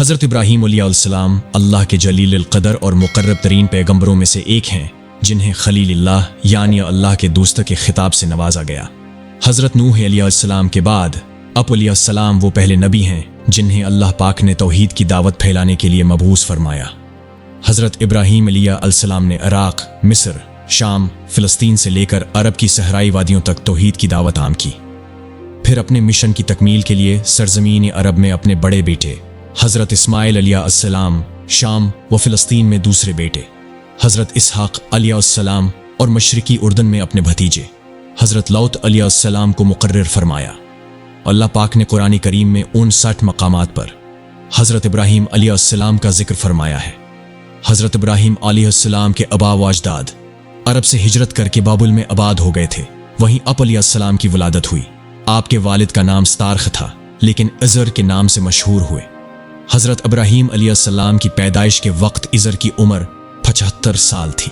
حضرت ابراہیم علیہ السلام اللہ کے جلیل القدر اور مقرب ترین پیغمبروں میں سے ایک ہیں جنہیں خلیل اللہ یعنی اللہ کے دوست کے خطاب سے نوازا گیا۔ حضرت نوح علیہ السلام کے بعد اب علیہ السلام وہ پہلے نبی ہیں جنہیں اللہ پاک نے توحید کی دعوت پھیلانے کے لیے مبعوث فرمایا۔ حضرت ابراہیم علیہ السلام نے عراق، مصر، شام، فلسطین سے لے کر عرب کی صحرائی وادیوں تک توحید کی دعوت عام کی۔ پھر اپنے مشن کی تکمیل کے لیے سرزمین عرب میں اپنے بڑے بیٹے حضرت اسماعیل علیہ السلام، شام و فلسطین میں دوسرے بیٹے حضرت اسحاق علیہ السلام اور مشرقی اردن میں اپنے بھتیجے حضرت لوط علیہ السلام کو مقرر فرمایا۔ اللہ پاک نے قرآن کریم میں 59 مقامات پر حضرت ابراہیم علیہ السلام کا ذکر فرمایا ہے۔ حضرت ابراہیم علیہ السلام کے آبا و اجداد عرب سے ہجرت کر کے بابل میں آباد ہو گئے تھے، وہیں اب علیہ السلام کی ولادت ہوئی۔ آپ کے والد کا نام ستارخ تھا لیکن عزر کے نام سے مشہور ہوئے۔ حضرت ابراہیم علیہ السلام کی پیدائش کے وقت عزر کی عمر 75 سال تھی۔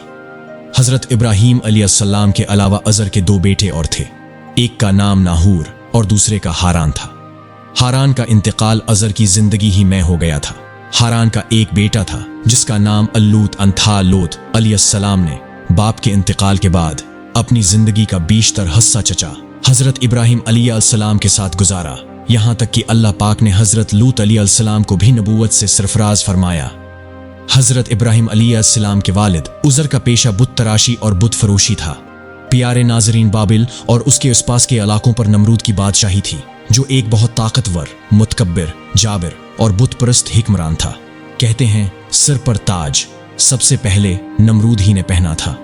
حضرت ابراہیم علیہ السلام کے علاوہ عزر کے 2 بیٹے اور تھے، ایک کا نام ناہور اور دوسرے کا ہاران تھا۔ ہاران کا انتقال عزر کی زندگی ہی میں ہو گیا تھا۔ ہاران کا ایک بیٹا تھا جس کا نام اللوت تھا۔ لوط علیہ السلام نے باپ کے انتقال کے بعد اپنی زندگی کا بیشتر حصہ چچا حضرت ابراہیم علیہ السلام کے ساتھ گزارا، یہاں تک کہ اللہ پاک نے حضرت لوط علیہ السلام کو بھی نبوت سے سرفراز فرمایا۔ حضرت ابراہیم علیہ السلام کے والد عزر کا پیشہ بت تراشی اور بت فروشی تھا۔ پیارے ناظرین، بابل اور اس کے اس پاس کے علاقوں پر نمرود کی بادشاہی تھی جو ایک بہت طاقتور، متکبر، جابر اور بت پرست حکمران تھا۔ کہتے ہیں سر پر تاج سب سے پہلے نمرود ہی نے پہنا تھا۔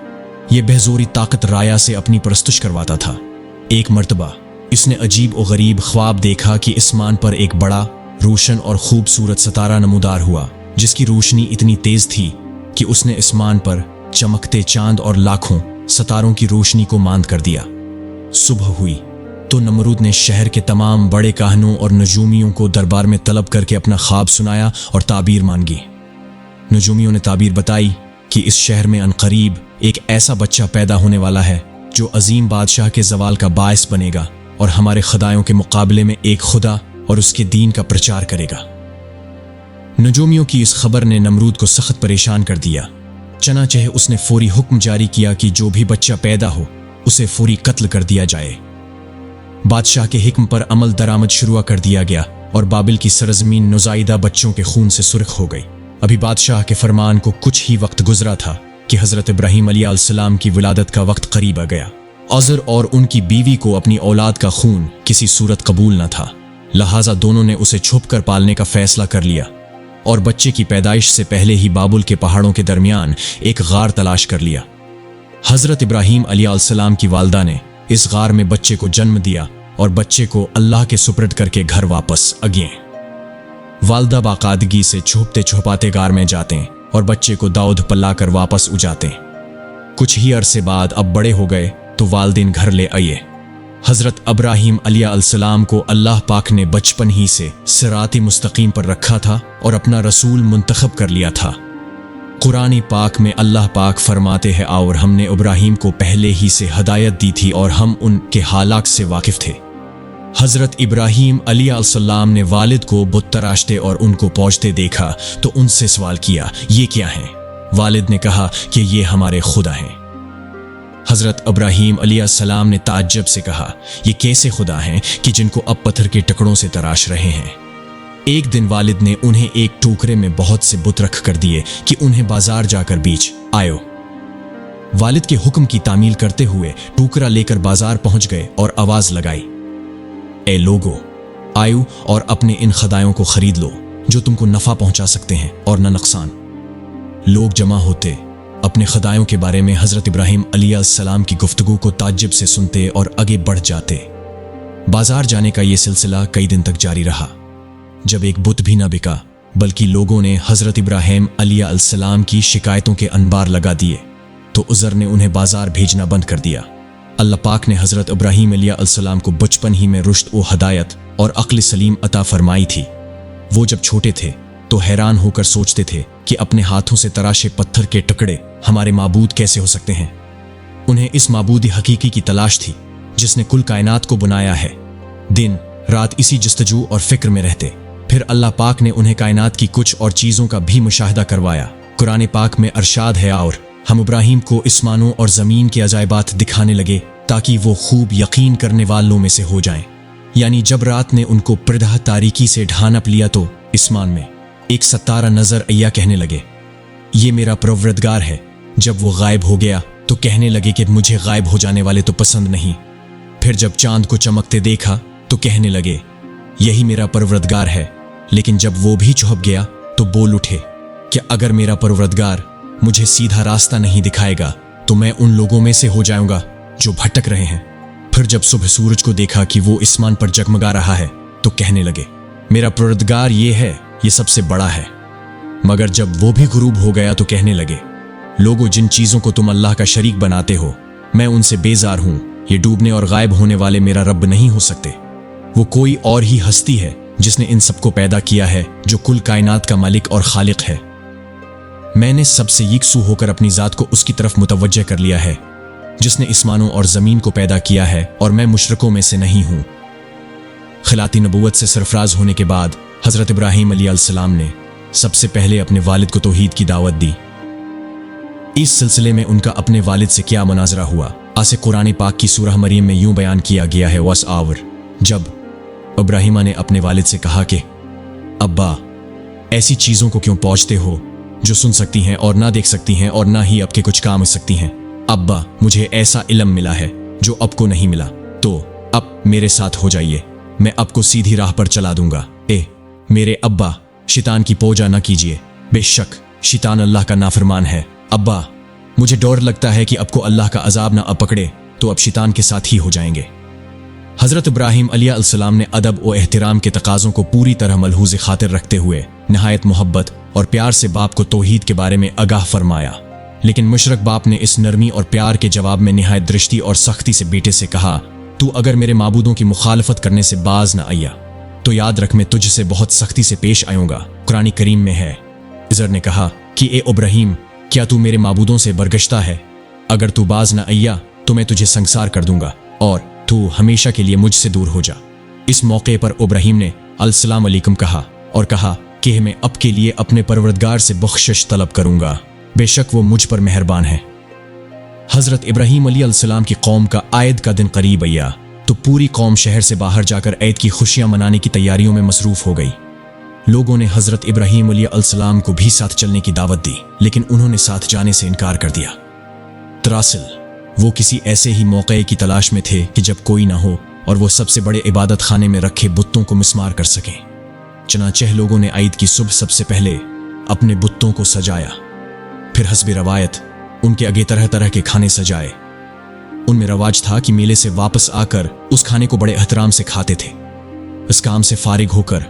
یہ بہزوری طاقت رایا سے اپنی پرستش کرواتا تھا۔ ایک مرتبہ اس نے عجیب و غریب خواب دیکھا کہ اسمان پر ایک بڑا، روشن اور خوبصورت ستارہ نمودار ہوا جس کی روشنی اتنی تیز تھی کہ اس نے اسمان پر چمکتے چاند اور لاکھوں ستاروں کی روشنی کو ماند کر دیا۔ صبح ہوئی تو نمرود نے شہر کے تمام بڑے کاہنوں اور نجومیوں کو دربار میں طلب کر کے اپنا خواب سنایا اور تعبیر مانگی۔ نجومیوں نے تعبیر بتائی کہ اس شہر میں عنقریب ایک ایسا بچہ پیدا ہونے والا ہے جو عظیم بادشاہ کے زوال کا باعث بنے گا اور ہمارے خدایوں کے مقابلے میں ایک خدا اور اس کے دین کا پرچار کرے گا۔ نجومیوں کی اس خبر نے نمرود کو سخت پریشان کر دیا، چنانچہ اس نے فوری حکم جاری کیا کہ جو بھی بچہ پیدا ہو اسے فوری قتل کر دیا جائے۔ بادشاہ کے حکم پر عمل درآمد شروع کر دیا گیا اور بابل کی سرزمین نزائیدہ بچوں کے خون سے سرخ ہو گئی۔ ابھی بادشاہ کے فرمان کو کچھ ہی وقت گزرا تھا کہ حضرت ابراہیم علیہ السلام کی ولادت کا وقت قریب آ گیا۔ عزر اور ان کی بیوی کو اپنی اولاد کا خون کسی صورت قبول نہ تھا، لہٰذا دونوں نے اسے چھپ کر پالنے کا فیصلہ کر لیا اور بچے کی پیدائش سے پہلے ہی بابل کے پہاڑوں کے درمیان ایک غار تلاش کر لیا۔ حضرت ابراہیم علیہ السلام کی والدہ نے اس غار میں بچے کو جنم دیا اور بچے کو اللہ کے سپرد کر کے گھر واپس اگئیں۔ والدہ باقاعدگی سے چھپتے چھپاتے غار میں جاتے اور بچے کو داؤد پلا کر واپس اجاتے۔ کچھ ہی عرصے بعد اب بڑے ہو گئے تو والدین گھر لے آئے۔ حضرت ابراہیم علیہ السلام کو اللہ پاک نے بچپن ہی سے صراط مستقیم پر رکھا تھا اور اپنا رسول منتخب کر لیا تھا۔ قرآن پاک میں اللہ پاک فرماتے ہیں اور ہم نے ابراہیم کو پہلے ہی سے ہدایت دی تھی اور ہم ان کے حالات سے واقف تھے۔ حضرت ابراہیم علیہ السلام نے والد کو بت تراشتے اور ان کو پوجتے دیکھا تو ان سے سوال کیا، یہ کیا ہیں؟ والد نے کہا کہ یہ ہمارے خدا ہیں۔ حضرت ابراہیم علیہ السلام نے تعجب سے کہا، یہ کیسے خدا ہیں کہ جن کو اب پتھر کے ٹکڑوں سے تراش رہے ہیں؟ ایک دن والد نے انہیں ایک ٹوکرے میں بہت سے بت رکھ کر دیے کہ انہیں بازار جا کر بیچ آئو۔ والد کے حکم کی تعمیل کرتے ہوئے ٹوکرا لے کر بازار پہنچ گئے اور آواز لگائی، اے لوگو، آئو اور اپنے ان خدایوں کو خرید لو جو تم کو نفع پہنچا سکتے ہیں اور نہ نقصان۔ لوگ جمع ہوتے، اپنے خدایوں کے بارے میں حضرت ابراہیم علیہ السلام کی گفتگو کو تعجب سے سنتے اور آگے بڑھ جاتے۔ بازار جانے کا یہ سلسلہ کئی دن تک جاری رہا۔ جب ایک بت بھی نہ بکا بلکہ لوگوں نے حضرت ابراہیم علیہ السلام کی شکایتوں کے انبار لگا دیے تو عزر نے انہیں بازار بھیجنا بند کر دیا۔ اللہ پاک نے حضرت ابراہیم علیہ السلام کو بچپن ہی میں رشد و ہدایت اور عقل سلیم عطا فرمائی تھی۔ وہ جب چھوٹے تھے تو حیران ہو کر سوچتے تھے کہ اپنے ہاتھوں سے تراشے پتھر کے ٹکڑے ہمارے معبود کیسے ہو سکتے ہیں۔ انہیں اس معبود حقیقی کی تلاش تھی جس نے کل کائنات کو بنایا ہے۔ دن رات اسی جستجو اور فکر میں رہتے फिर अल्लाह पाक ने उन्हें कायनात की कुछ और चीज़ों का भी मुशाहिदा करवाया। कुरान पाक में अरशाद है, और हम इब्राहिम को आसमानों और ज़मीन के अजायबात दिखाने लगे ताकि वो खूब यकीन करने वालों में से हो जाएं। यानी जब रात ने उनको प्रदह तारीकी से ढांप लिया तो आसमान में एक सितारा नजर आया, कहने लगे ये मेरा परवरदिगार है। जब वो गायब हो गया तो कहने लगे कि मुझे गायब हो जाने वाले तो पसंद नहीं। फिर जब चांद को चमकते देखा तो कहने लगे यही मेरा परवरदिगार है। लेकिन जब वो भी छुप गया तो बोल उठे कि अगर मेरा परवरदिगार मुझे सीधा रास्ता नहीं दिखाएगा तो मैं उन लोगों में से हो जाऊंगा जो भटक रहे हैं। फिर जब सुबह सूरज को देखा कि वो आसमान पर जगमगा रहा है तो कहने लगे मेरा परवरदिगार ये है, ये सबसे बड़ा है। मगर जब वो भी गुरूब हो गया तो कहने लगे लोगों, जिन चीजों को तुम अल्लाह का शरीक बनाते हो मैं उनसे बेजार हूं। ये डूबने और गायब होने वाले मेरा रब नहीं हो सकते। वो कोई और ही हस्ती है जिसने इन सबको पैदा किया है, जो कुल कायनात का मालिक और खालिक है। मैंने सबसे यकसू होकर अपनी जात को उसकी तरफ मुतवज्जह कर लिया है जिसने आसमानों और जमीन को पैदा किया है, और मैं मुशरिकों में से नहीं हूं। खिलाती नबूवत से सरफराज होने के बाद हजरत इब्राहीम अलैहिस्सलाम ने सबसे पहले अपने वालिद को तौहीद की दावत दी। इस सिलसिले में उनका अपने वालिद से क्या मुनाजरा हुआ, आसे कुरान पाक की सूरह मरियम में यूं बयान किया गया है, वस आवर, जब इब्राहीमा ने अपने वालिद से कहा कि अब्बा, ऐसी चीजों को क्यों पहुंचते हो जो सुन सकती हैं और ना देख सकती हैं और ना ही आपके कुछ काम हो सकती हैं। अब्बा, मुझे ऐसा इल्म मिला है जो अब को नहीं मिला, तो अब मेरे साथ हो जाइए, मैं आपको सीधी राह पर चला दूंगा। मेरे अब्बा, शैतान की पूजा न कीजिए, बेशक शैतान अल्लाह का नाफरमान है। अब्बा, मुझे डर लगता है कि आपको अल्लाह का अजाब ना पकड़े तो अब शैतान के साथ ही हो जाएंगे। हजरत इब्राहीम अलैहिस्सलाम ने अदब और एहतराम के तकाज़ों को पूरी तरह मलहूज़ खातिर रखते हुए नहायत मोहब्बत और प्यार से बाप को तौहीद के बारे में आगाह फरमाया। लेकिन मुशरक बाप ने इस नरमी और प्यार के जवाब में निहायत दृष्टि और सख्ती से बेटे से कहा, तू अगर मेरे माबूदों की मुखालफत करने से बाज न आया तो याद रख मैं तुझसे बहुत सख्ती से पेश आऊंगा। कुरान करीम में है। इज़र ने कहा कि ए इब्राहीम, क्या तू मेरे माबूदों से बरगश्ता है? अगर तू बाज न आया तो मैं तुझे संसार कर दूंगा और तू हमेशा के लिए मुझसे दूर हो जा। इस मौके पर इब्राहीम ने अस्सलाम अलैकुम कहा और कहा कि मैं अब के लिए अपने परवरदिगार से बख्शिश तलब करूंगा, बेशक वो मुझ पर मेहरबान है। हजरत इब्राहीम अलैहिस्सलाम की कौम का आयद का दिन करीब आया तो पूरी कौम शहर से बाहर जाकर ईद की खुशियां मनाने की तैयारियों में मसरूफ हो गई। लोगों ने हजरत इब्राहीम अलैहिस्सलाम को भी साथ चलने की दावत दी, लेकिन उन्होंने साथ जाने से इनकार कर दिया। दरअसल वो किसी ऐसे ही मौके की तलाश में थे कि जब कोई ना हो और वो सबसे बड़े इबादत खाने में रखे बुतों को मिस्मार कर सकें। चनाचे लोगों ने ईद की सुबह सबसे पहले अपने बुतों को सजाया, फिर हस्बे रवायत उनके आगे तरह तरह के खाने सजाए। उनमें रवाज था कि मेले से वापस आकर उस खाने को बड़े एहतराम से खाते थे। इस काम से फारिग होकर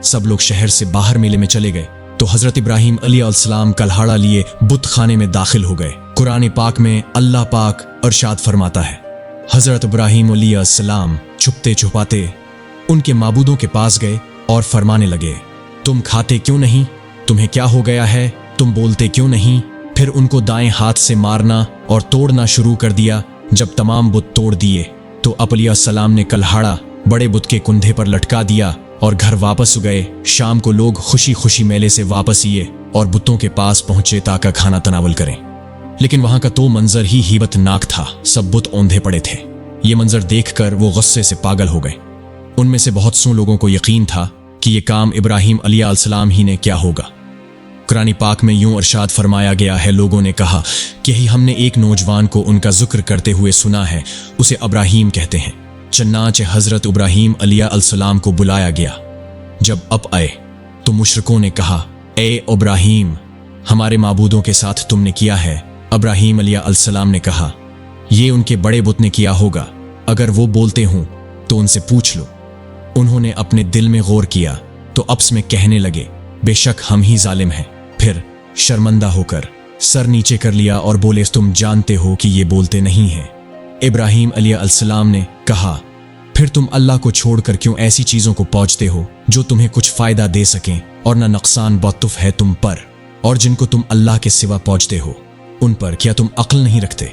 सब लोग शहर से बाहर मेले में चले गए तो हजरत इब्राहीम अलैहिस्सलाम कल्हाड़ा लिए बुत खाने में दाखिल हो गए। कुरान पाक में अल्लाह पाक इरशाद फरमाता है, हजरत इब्राहीम अलैहिस्सलाम छुपते छुपाते उनके माबूदों के पास गए और फरमाने लगे, तुम खाते क्यों नहीं? तुम्हें क्या हो गया है? तुम बोलते क्यों नहीं? फिर उनको दाएं हाथ से मारना और तोड़ना शुरू कर दिया। जब तमाम बुत तोड़ दिए तो अलैहिस्सलाम ने कल्हाड़ा बड़े बुत के कुंधे पर लटका दिया और घर वापस गए। शाम को लोग खुशी खुशी मेले से वापस आए और बुतों के पास पहुंचे ताकि खाना तनावल करें, लेकिन वहां का तो मंजर ही हीबतनाक था। सब बुत औंधे पड़े थे। ये मंजर देखकर वो गुस्से से पागल हो गए। उनमें से बहुत से लोगों को यकीन था कि ये काम इब्राहीम अलैहिस्सलाम ही ने क्या होगा। कुरान पाक में यूं इरशाद फरमाया गया है, लोगों ने कहा कि हमने एक नौजवान को उनका जिक्र करते हुए सुना है, उसे इब्राहीम कहते हैं। चन्नाचे हजरत इब्राहीम अलैहिस्सलाम को बुलाया गया। जब अब आए तो मुशरिकों ने कहा, ए इब्राहीम, हमारे माबूदों के साथ तुमने किया है। इब्राहीम अलैहिस्सलाम ने कहा, ये उनके बड़े बुत ने किया होगा, अगर वो बोलते हों तो उनसे पूछ लो। उन्होंने अपने दिल में गौर किया तो अब्स में कहने लगे, बेशक हम ही जालिम हैं। फिर शर्मंदा होकर सर नीचे कर लिया और बोले, तुम जानते हो कि ये बोलते नहीं हैं। इब्राहीम अलैहिस्सलाम ने कहा, फिर तुम अल्लाह को छोड़कर क्यों ऐसी चीजों को पूजते हो जो तुम्हें कुछ फायदा दे सकें और न नुकसान बतुफ है तुम पर, और जिनको तुम अल्लाह के सिवा पूजते हो उन पर क्या तुम अक्ल नहीं रखते?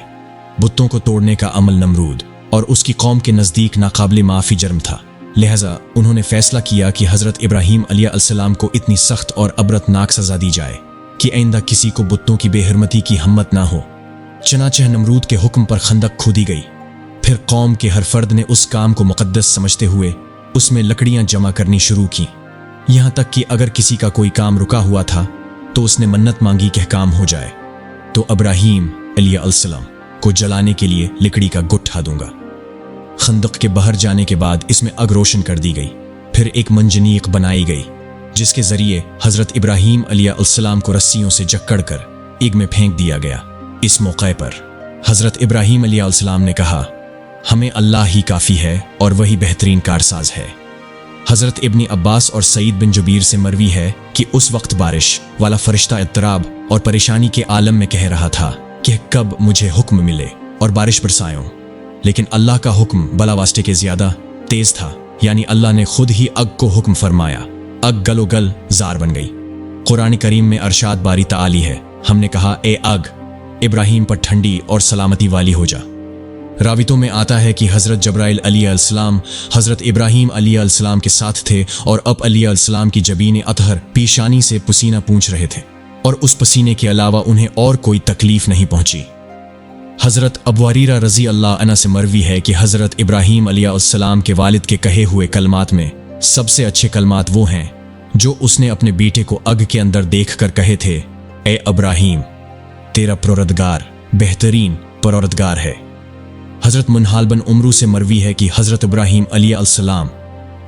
बुतों को तोड़ने का अमल नमरूद और उसकी कौम के नजदीक नाकाबिल माफी जर्म था, लिहाजा उन्होंने फैसला किया कि हज़रत इब्राहीम अलैहिस्सलाम को इतनी सख्त और अबरतनाक सज़ा दी जाए कि आइंदा किसी को बुतों की बेहरमती की हिम्मत ना हो। चनाचे नमरूद के हुक्म पर खंदक खोदी गई। फिर कौम के हर फर्द ने उस काम को मुक़द्दस समझते हुए उसमें लकड़ियां जमा करनी शुरू की। यहाँ तक कि अगर किसी का कोई काम रुका हुआ था तो उसने मन्नत मांगी कि काम हो जाए तो इब्राहीम अलैहिस्सलाम को जलाने के लिए लकड़ी का गुट्ठा दूंगा। खंदक के बाहर जाने के बाद इसमें आग रोशन कर दी गई। फिर एक मंजनीक बनाई गई जिसके जरिए हज़रत इब्राहीम अलैहिस्सलाम को रस्सियों से जकड़ कर आग में फेंक दिया गया। इस मौके पर हज़रत इब्राहीम अलैहिस्सलाम ने कहा, हमें अल्लाह ही काफ़ी है और वही बेहतरीन कारसाज है। हज़रत इब्न अब्बास और सईद बिन जुबैर से मरवी है कि उस वक्त बारिश वाला फरिश्ता इत्तराब और परेशानी के आलम में कह रहा था कि कब मुझे हुक्म मिले और बारिश बरसाऊं, लेकिन अल्लाह का हुक्म बला वास्ते के ज़्यादा तेज़ था, यानी अल्लाह ने खुद ही अग को हुक्म फरमाया। अग गलो गल जार बन गई। कुरान करीम में अरशाद बारी ताली है, हमने कहा ए अग इब्राहीम पर ठंडी और सलामती वाली हो जा। रावितों में आता है कि हज़रत जब्राइल अलैहिस्सलाम हज़रत इब्राहीम अलैहिस्सलाम के साथ थे और अब अलैहिस्सलाम की जबीन अतहर पेशानी से पसीना पूंछ रहे थे और उस पसीने के अलावा उन्हें और कोई तकलीफ नहीं पहुंची। हज़रत अबू हुरैरा रज़ी अल्लाह अन्हु से मरवी है कि हज़रत इब्राहीम अलैहिस्सलाम के वालिद के कहे हुए कलमात में सबसे अच्छे कलमात वो हैं जो उसने अपने बेटे को अग के अंदर देख कर कहे थे, ए इब्राहीम तेरा परवरदिगार बेहतरीन परवरदिगार है। हज़रत मुनहाल बिन उमरू से मरवी है कि हज़रत इब्राहीम अलैहिस्सलाम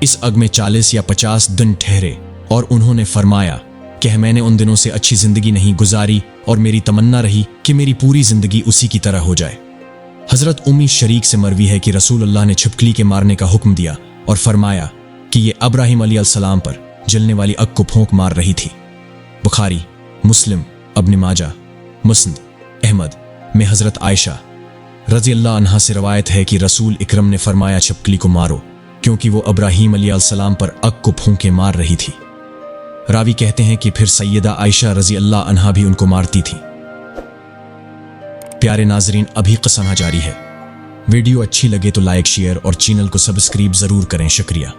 इस अग में 40 या 50 दिन ठहरे और उन्होंने फरमाया कि मैंने उन दिनों से अच्छी ज़िंदगी नहीं गुजारी और मेरी तमन्ना रही कि मेरी पूरी ज़िंदगी उसी की तरह हो जाए। हज़रत उम्मी शरीक से मरवी है कि रसूलुल्लाह ने छिपकली के मारने का हुक्म दिया और फरमाया कि ये इब्राहीम अलैहिस्सलाम पर जलने वाली अग को फूंक मार रही थी। बुखारी, मुस्लिम, इब्न माजा, मुस्नद अहमद में हज़रत आयशा रज़ी अल्लाह अन्हा से रवायत है कि रसूल इकरम ने फरमाया छिपकली को मारो क्योंकि वो इब्राहीम अलैहिस्सलाम पर अग को फूंके मार रही थी। रावी कहते हैं कि फिर सैयदा आयशा रज़ी अल्लाह अन्हा भी उनको मारती थी। प्यारे नाजरीन, अभी क़िस्सा जारी है। वीडियो अच्छी लगे तो लाइक शेयर और चैनल को सब्सक्राइब ज़रूर करें। शुक्रिया।